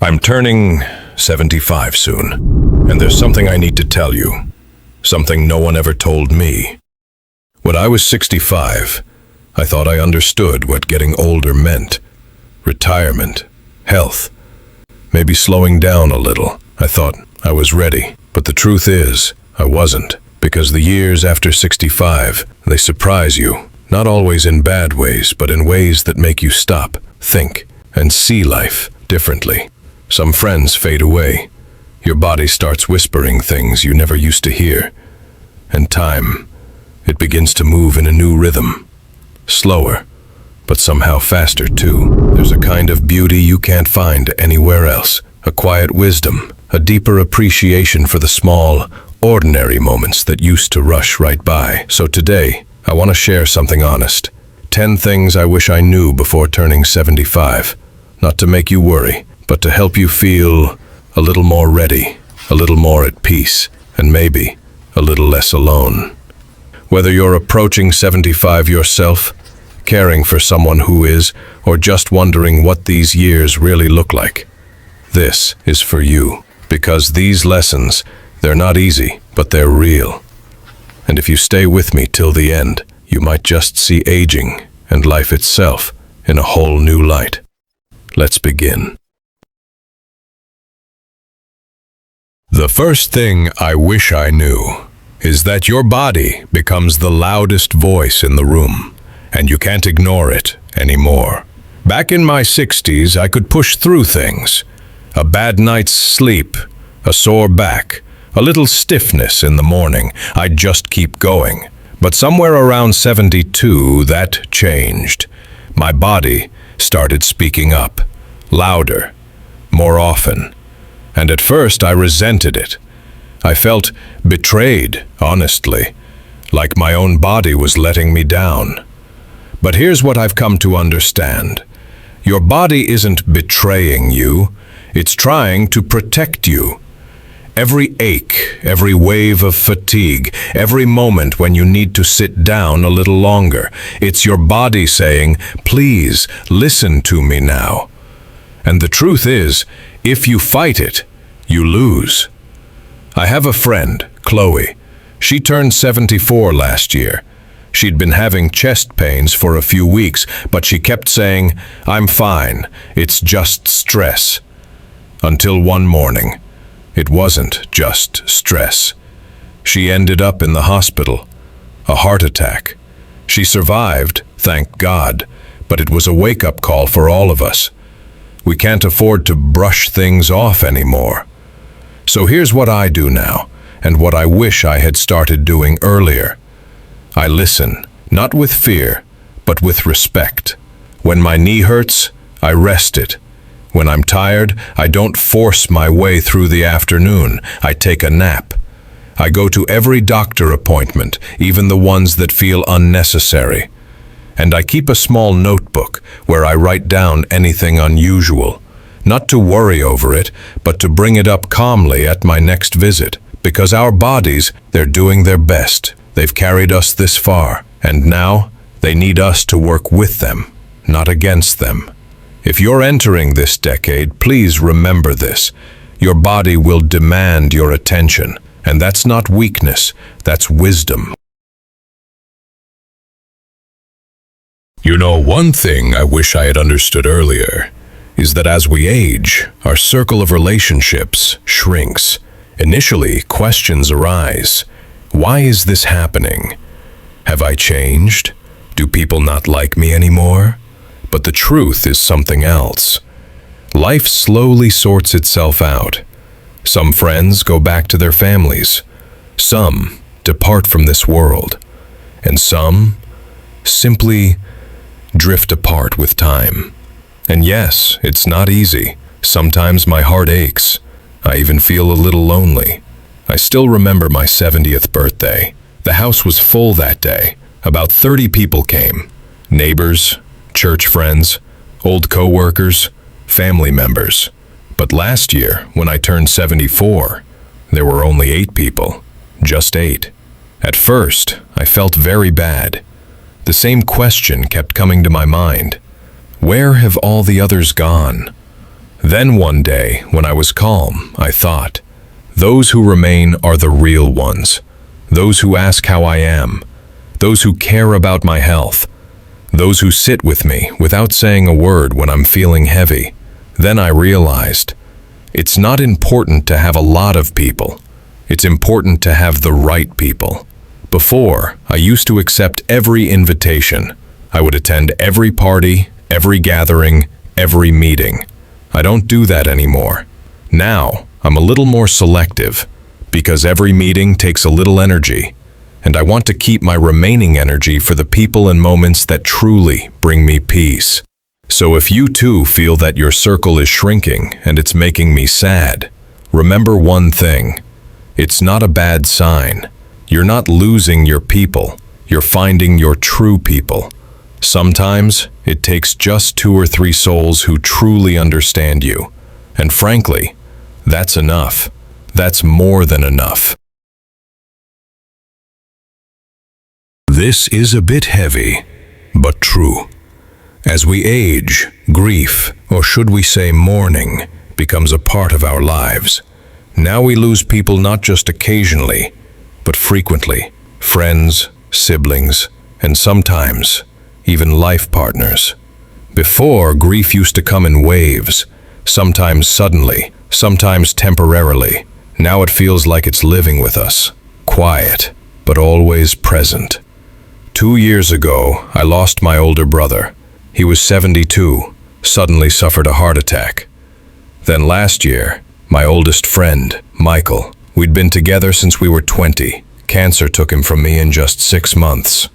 I'm turning 75 soon, and there's something I need to tell you. Something no one ever told me. When I was 65, I thought I understood what getting older meant. Retirement, health, maybe slowing down a little. I thought I was ready, but the truth is, I wasn't, because the years after 65, they surprise you, not always in bad ways, but in ways that make you stop, think, and see life differently. Some friends fade away. Your body starts whispering things you never used to hear. And time, it begins to move in a new rhythm. Slower, but somehow faster too. There's a kind of beauty you can't find anywhere else. A quiet wisdom, a deeper appreciation for the small, ordinary moments that used to rush right by. So today, I want to share something honest. 10 things I wish I knew before turning 75. Not to make you worry, but to help you feel a little more ready, a little more at peace, and maybe a little less alone. Whether you're approaching 75 yourself, caring for someone who is, or just wondering what these years really look like, this is for you. Because these lessons, they're not easy, but they're real. And if you stay with me till the end, you might just see aging and life itself in a whole new light. Let's begin. The first thing I wish I knew is that your body becomes the loudest voice in the room, and you can't ignore it anymore. Back in my 60s, I could push through things. A bad night's sleep, a sore back, a little stiffness in the morning. I'd just keep going. But somewhere around 72, that changed. My body started speaking up, louder, more often. And at first I resented it. I felt betrayed, honestly, like my own body was letting me down. But here's what I've come to understand. Your body isn't betraying you, it's trying to protect you. Every ache, every wave of fatigue, every moment when you need to sit down a little longer, it's your body saying, please, listen to me now. And the truth is, if you fight it, you lose. I have a friend, Chloe. She turned 74 last year. She'd been having chest pains for a few weeks, but she kept saying, I'm fine, it's just stress. Until one morning, it wasn't just stress. She ended up in the hospital, a heart attack. She survived, thank God, but it was a wake-up call for all of us. We can't afford to brush things off anymore. So here's what I do now, and what I wish I had started doing earlier. I listen, not with fear, but with respect. When my knee hurts, I rest it. When I'm tired, I don't force my way through the afternoon. I take a nap. I go to every doctor appointment, even the ones that feel unnecessary. And I keep a small notebook where I write down anything unusual. Not to worry over it, but to bring it up calmly at my next visit. Because our bodies, they're doing their best. They've carried us this far, and now they need us to work with them, not against them. If you're entering this decade, please remember this. Your body will demand your attention, and that's not weakness, that's wisdom. You know, one thing I wish I had understood earlier is that as we age, our circle of relationships shrinks. Initially, questions arise. Why is this happening? Have I changed? Do people not like me anymore? But the truth is something else. Life slowly sorts itself out. Some friends go back to their families. Some depart from this world. And some simply drift apart with time. And yes, it's not easy. Sometimes my heart aches. I even feel a little lonely. I still remember my 70th birthday. The house was full that day. About 30 people came. Neighbors, church friends, old co-workers, family members. But last year, when I turned 74, there were only 8 people. Just 8. At first, I felt very bad. The same question kept coming to my mind. Where have all the others gone? Then one day, when I was calm, I thought, those who remain are the real ones. Those who ask how I am. Those who care about my health. Those who sit with me without saying a word when I'm feeling heavy. Then I realized, it's not important to have a lot of people. It's important to have the right people. Before, I used to accept every invitation. I would attend every party, every gathering, every meeting. I don't do that anymore. Now, I'm a little more selective, because every meeting takes a little energy, and I want to keep my remaining energy for the people and moments that truly bring me peace. So if you too feel that your circle is shrinking and it's making me sad, remember one thing. It's not a bad sign. You're not losing your people. You're finding your true people. Sometimes it takes just 2 or 3 souls who truly understand you. And frankly, that's enough. That's more than enough. This is a bit heavy, but true. As we age, grief, or should we say mourning, becomes a part of our lives. Now we lose people not just occasionally, but frequently. Friends, siblings, and sometimes even life partners. Before, grief used to come in waves, sometimes suddenly, sometimes temporarily. Now it feels like it's living with us, quiet, but always present. 2 years ago, I lost my older brother. He was 72, suddenly suffered a heart attack. Then last year, my oldest friend, Michael, we'd been together since we were 20. Cancer took him from me in just 6 months.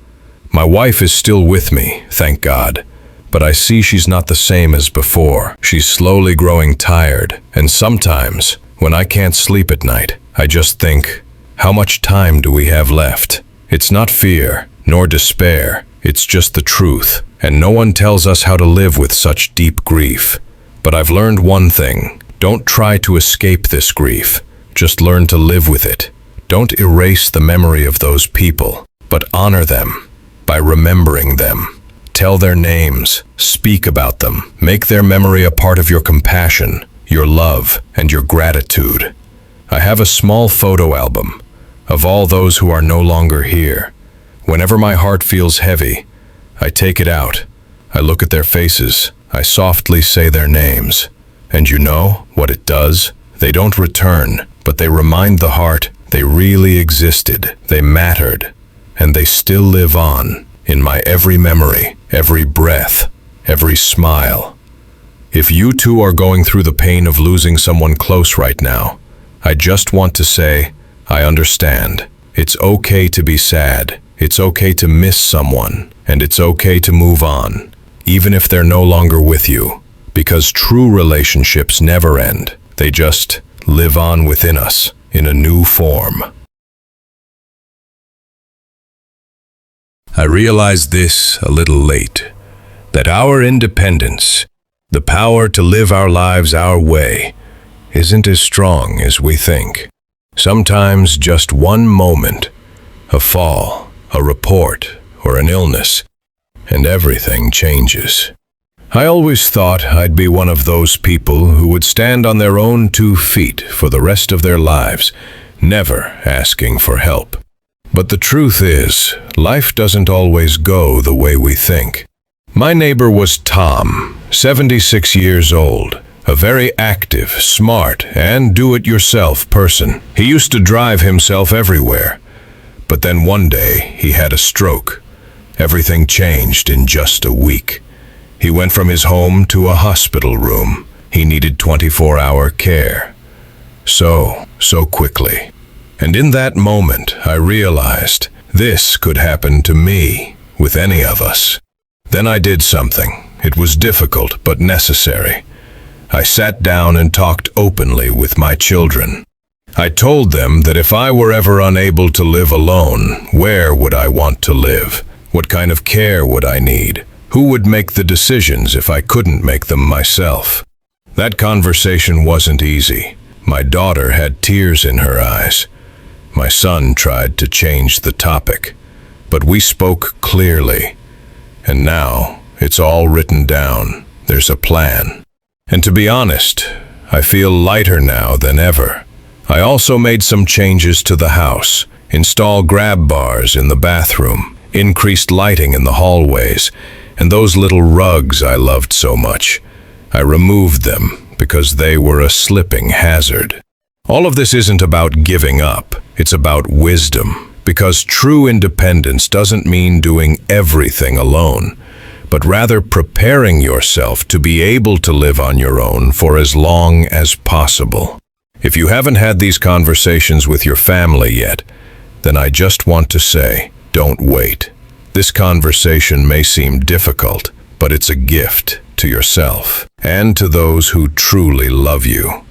My wife is still with me, thank God, but I see she's not the same as before. She's slowly growing tired, and sometimes, when I can't sleep at night, I just think, how much time do we have left? It's not fear, nor despair, it's just the truth, and no one tells us how to live with such deep grief. But I've learned one thing, don't try to escape this grief, just learn to live with it. Don't erase the memory of those people, but honor them by remembering them. Tell their names, speak about them, make their memory a part of your compassion, your love, and your gratitude. I have a small photo album of all those who are no longer here. Whenever my heart feels heavy, I take it out. I look at their faces. I softly say their names. And you know what it does? They don't return, but they remind the heart they really existed, they mattered, and they still live on in my every memory, every breath, every smile. If you too are going through the pain of losing someone close right now, I just want to say, I understand. It's okay to be sad. It's okay to miss someone, and it's okay to move on, even if they're no longer with you, because true relationships never end. They just live on within us in a new form. I realized this a little late, that our independence, the power to live our lives our way, isn't as strong as we think. Sometimes just one moment, a fall, a report, or an illness, and everything changes. I always thought I'd be one of those people who would stand on their own 2 feet for the rest of their lives, never asking for help. But the truth is, life doesn't always go the way we think. My neighbor was Tom, 76 years old, a very active, smart, and do-it-yourself person. He used to drive himself everywhere. But then one day, he had a stroke. Everything changed in just a week. He went from his home to a hospital room. He needed 24-hour care. So quickly. And in that moment, I realized this could happen to me, with any of us. Then I did something. It was difficult, but necessary. I sat down and talked openly with my children. I told them that if I were ever unable to live alone, where would I want to live? What kind of care would I need? Who would make the decisions if I couldn't make them myself? That conversation wasn't easy. My daughter had tears in her eyes. My son tried to change the topic, but we spoke clearly. And now, it's all written down. There's a plan. And to be honest, I feel lighter now than ever. I also made some changes to the house, installed grab bars in the bathroom, increased lighting in the hallways, and those little rugs I loved so much. I removed them because they were a slipping hazard. All of this isn't about giving up, it's about wisdom, because true independence doesn't mean doing everything alone, but rather preparing yourself to be able to live on your own for as long as possible. If you haven't had these conversations with your family yet, then I just want to say, don't wait. This conversation may seem difficult, but it's a gift to yourself and to those who truly love you.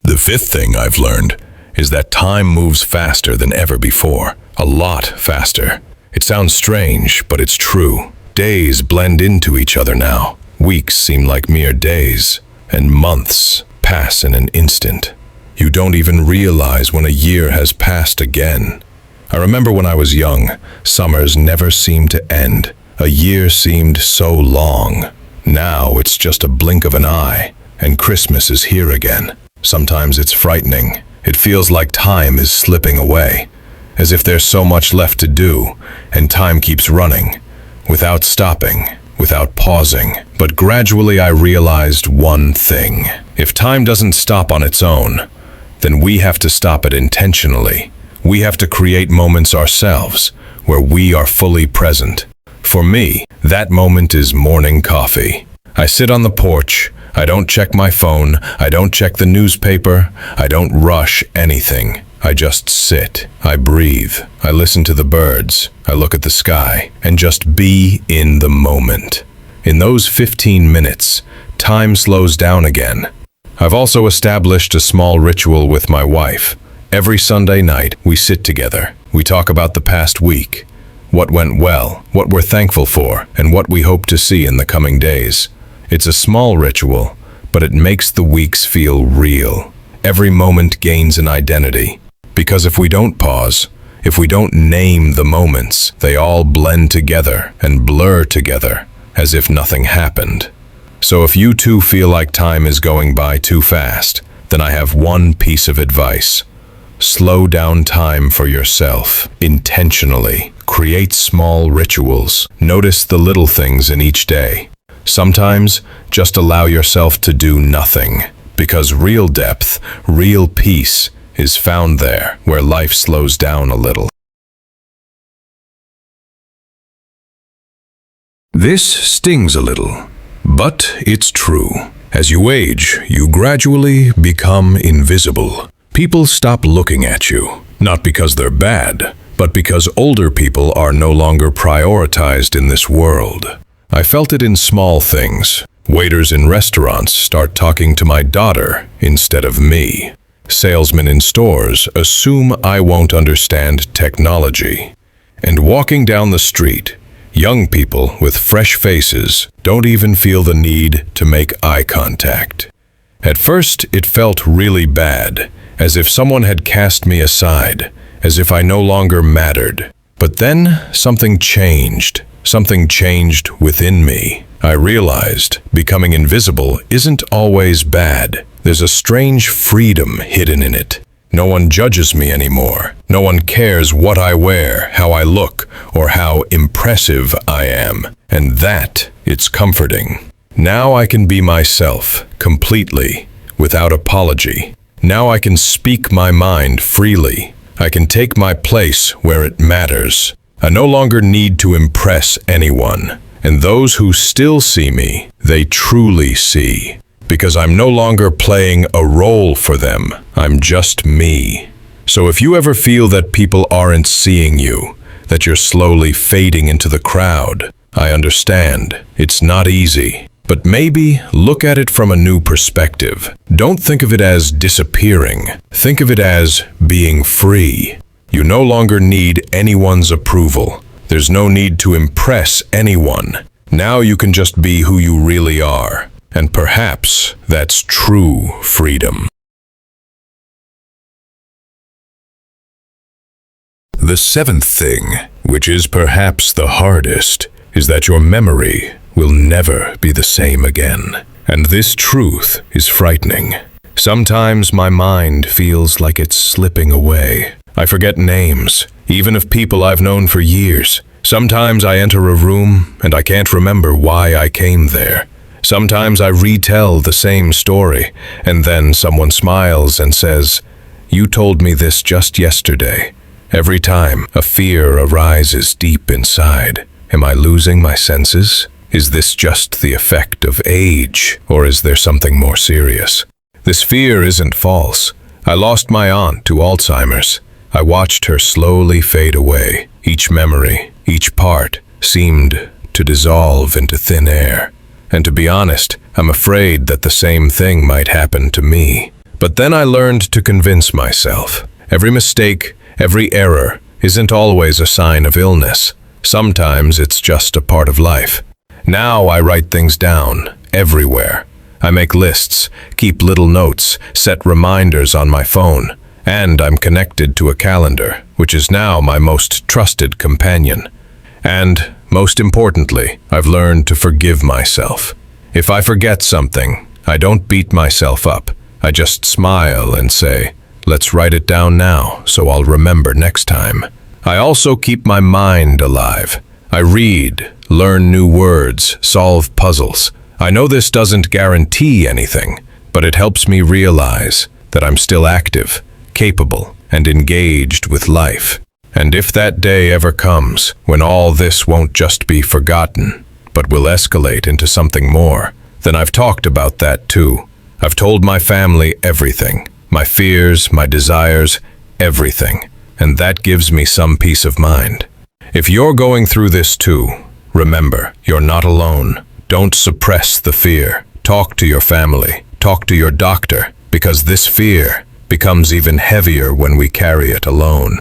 The fifth thing I've learned is that time moves faster than ever before, a lot faster. It sounds strange, but it's true. Days blend into each other now. Weeks seem like mere days, and months pass in an instant. You don't even realize when a year has passed again. I remember when I was young, summers never seemed to end. A year seemed so long. Now it's just a blink of an eye, and Christmas is here again. Sometimes it's frightening. It feels like time is slipping away, as if there's so much left to do, and time keeps running, without stopping, without pausing. But gradually I realized one thing. If time doesn't stop on its own, then we have to stop it intentionally. We have to create moments ourselves, where we are fully present. For me, that moment is morning coffee. I sit on the porch. I don't check my phone, I don't check the newspaper, I don't rush anything. I just sit, I breathe, I listen to the birds, I look at the sky, and just be in the moment. In those 15 minutes, time slows down again. I've also established a small ritual with my wife. Every Sunday night, we sit together. We talk about the past week, what went well, what we're thankful for, and what we hope to see in the coming days. It's a small ritual, but it makes the weeks feel real. Every moment gains an identity. Because if we don't pause, if we don't name the moments, they all blend together and blur together as if nothing happened. So if you too feel like time is going by too fast, then I have one piece of advice. Slow down time for yourself, intentionally. Create small rituals. Notice the little things in each day. Sometimes, just allow yourself to do nothing, because real depth, real peace is found there, where life slows down a little. This stings a little, but it's true. As you age, you gradually become invisible. People stop looking at you, not because they're bad, but because older people are no longer prioritized in this world. I felt it in small things. Waiters in restaurants start talking to my daughter instead of me. Salesmen in stores assume I won't understand technology. And walking down the street, young people with fresh faces don't even feel the need to make eye contact. At first, it felt really bad, as if someone had cast me aside, as if I no longer mattered. But then something changed. Something changed within me. I realized becoming invisible isn't always bad. There's a strange freedom hidden in it. No one judges me anymore. No one cares what I wear, how I look, or how impressive I am. And it's comforting. Now I can be myself, completely, without apology. Now I can speak my mind freely. I can take my place where it matters. I no longer need to impress anyone, and those who still see me, they truly see, because I'm no longer playing a role for them, I'm just me. So if you ever feel that people aren't seeing you, that you're slowly fading into the crowd, I understand, it's not easy, but maybe look at it from a new perspective. Don't think of it as disappearing, think of it as being free. You no longer need anyone's approval. There's no need to impress anyone. Now you can just be who you really are. And perhaps that's true freedom. The seventh thing, which is perhaps the hardest, is that your memory will never be the same again. And this truth is frightening. Sometimes my mind feels like it's slipping away. I forget names, even of people I've known for years. Sometimes I enter a room and I can't remember why I came there. Sometimes I retell the same story, and then someone smiles and says, "You told me this just yesterday." Every time, a fear arises deep inside. Am I losing my senses? Is this just the effect of age, or is there something more serious? This fear isn't false. I lost my aunt to Alzheimer's. I watched her slowly fade away. Each memory, each part, seemed to dissolve into thin air. And to be honest, I'm afraid that the same thing might happen to me. But then I learned to convince myself. Every mistake, every error, isn't always a sign of illness. Sometimes it's just a part of life. Now I write things down, everywhere. I make lists, keep little notes, set reminders on my phone, and I'm connected to a calendar, which is now my most trusted companion. And, most importantly, I've learned to forgive myself. If I forget something, I don't beat myself up. I just smile and say, "Let's write it down now, so I'll remember next time." I also keep my mind alive. I read, learn new words, solve puzzles. I know this doesn't guarantee anything, but it helps me realize that I'm still active, capable, and engaged with life. And if that day ever comes, when all this won't just be forgotten, but will escalate into something more, then I've talked about that too. I've told my family everything, my fears, my desires, everything, and that gives me some peace of mind. If you're going through this too, remember, you're not alone. Don't suppress the fear. Talk to your family, talk to your doctor, because this fear becomes even heavier when we carry it alone.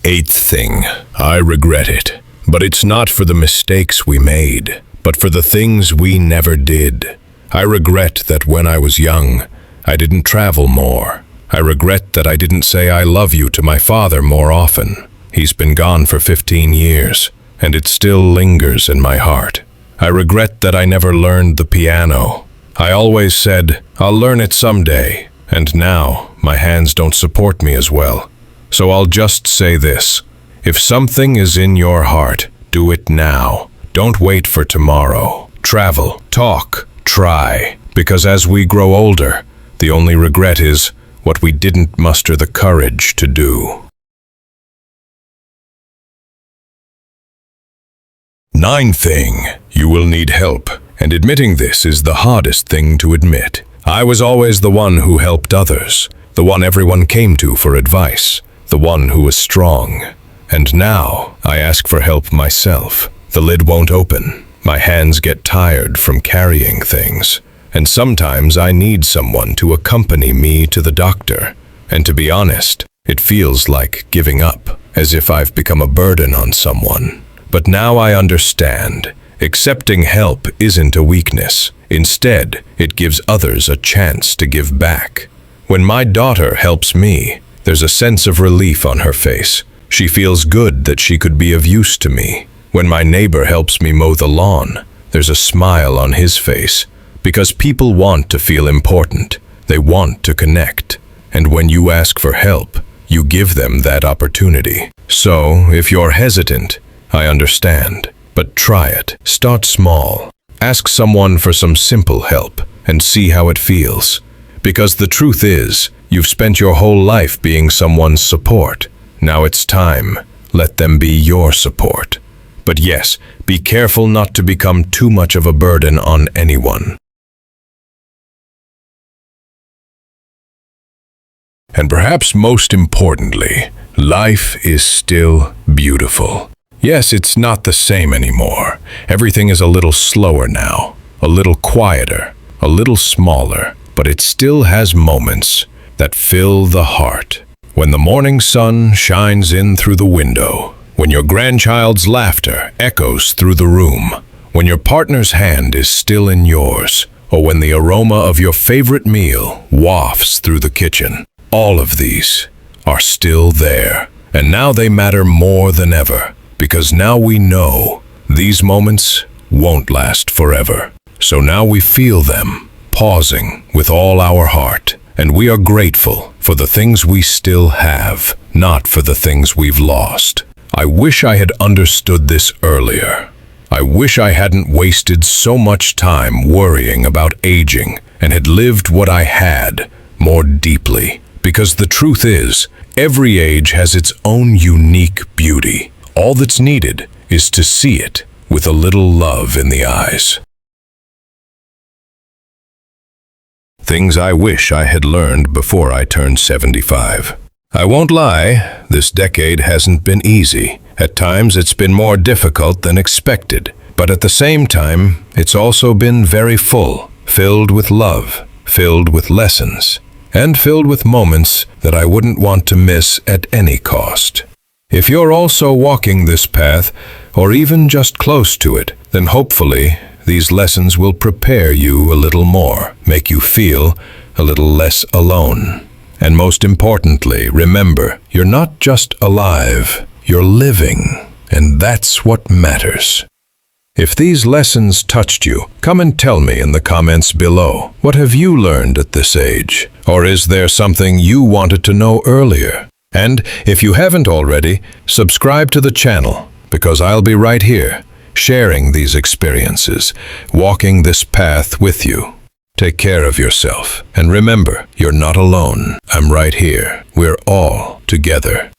Eighth thing, I regret it. But it's not for the mistakes we made, but for the things we never did. I regret that when I was young, I didn't travel more. I regret that I didn't say I love you to my father more often. He's been gone for 15 years, and it still lingers in my heart. I regret that I never learned the piano. I always said, I'll learn it someday, and now my hands don't support me as well. So I'll just say this. If something is in your heart, do it now. Don't wait for tomorrow. Travel, talk, try. Because as we grow older, the only regret is what we didn't muster the courage to do. Ninth thing, you will need help. And admitting this is the hardest thing to admit. I was always the one who helped others, the one everyone came to for advice, the one who was strong. And now I ask for help myself. The lid won't open. My hands get tired from carrying things. And sometimes I need someone to accompany me to the doctor. And to be honest, it feels like giving up, as if I've become a burden on someone. But now I understand. Accepting help isn't a weakness. Instead, it gives others a chance to give back. When my daughter helps me, there's a sense of relief on her face. She feels good that she could be of use to me. When my neighbor helps me mow the lawn, there's a smile on his face. Because people want to feel important. They want to connect. And when you ask for help, you give them that opportunity. So, if you're hesitant, I understand. But try it. Start small. Ask someone for some simple help and see how it feels. Because the truth is, you've spent your whole life being someone's support. Now it's time. Let them be your support. But yes, be careful not to become too much of a burden on anyone. And perhaps most importantly, life is still beautiful. Yes, it's not the same anymore. Everything is a little slower now, a little quieter, a little smaller, but it still has moments that fill the heart. When the morning sun shines in through the window, when your grandchild's laughter echoes through the room, when your partner's hand is still in yours, or when the aroma of your favorite meal wafts through the kitchen, all of these are still there. And now they matter more than ever. because now we know these moments won't last forever. So now we feel them, pausing with all our heart, and we are grateful for the things we still have, not for the things we've lost. I wish I had understood this earlier. I wish I hadn't wasted so much time worrying about aging and had lived what I had more deeply. Because the truth is, every age has its own unique beauty. All that's needed is to see it with a little love in the eyes. Things I wish I had learned before I turned 75. I won't lie, this decade hasn't been easy. At times it's been more difficult than expected, but at the same time, it's also been very full, filled with love, filled with lessons, and filled with moments that I wouldn't want to miss at any cost. If you're also walking this path, or even just close to it, then hopefully these lessons will prepare you a little more, make you feel a little less alone. And most importantly, remember, you're not just alive, you're living, and that's what matters. If these lessons touched you, come and tell me in the comments below. What have you learned at this age? Or is there something you wanted to know earlier? And if you haven't already, subscribe to the channel, because I'll be right here, sharing these experiences, walking this path with you. Take care of yourself, and remember, you're not alone. I'm right here. We're all together.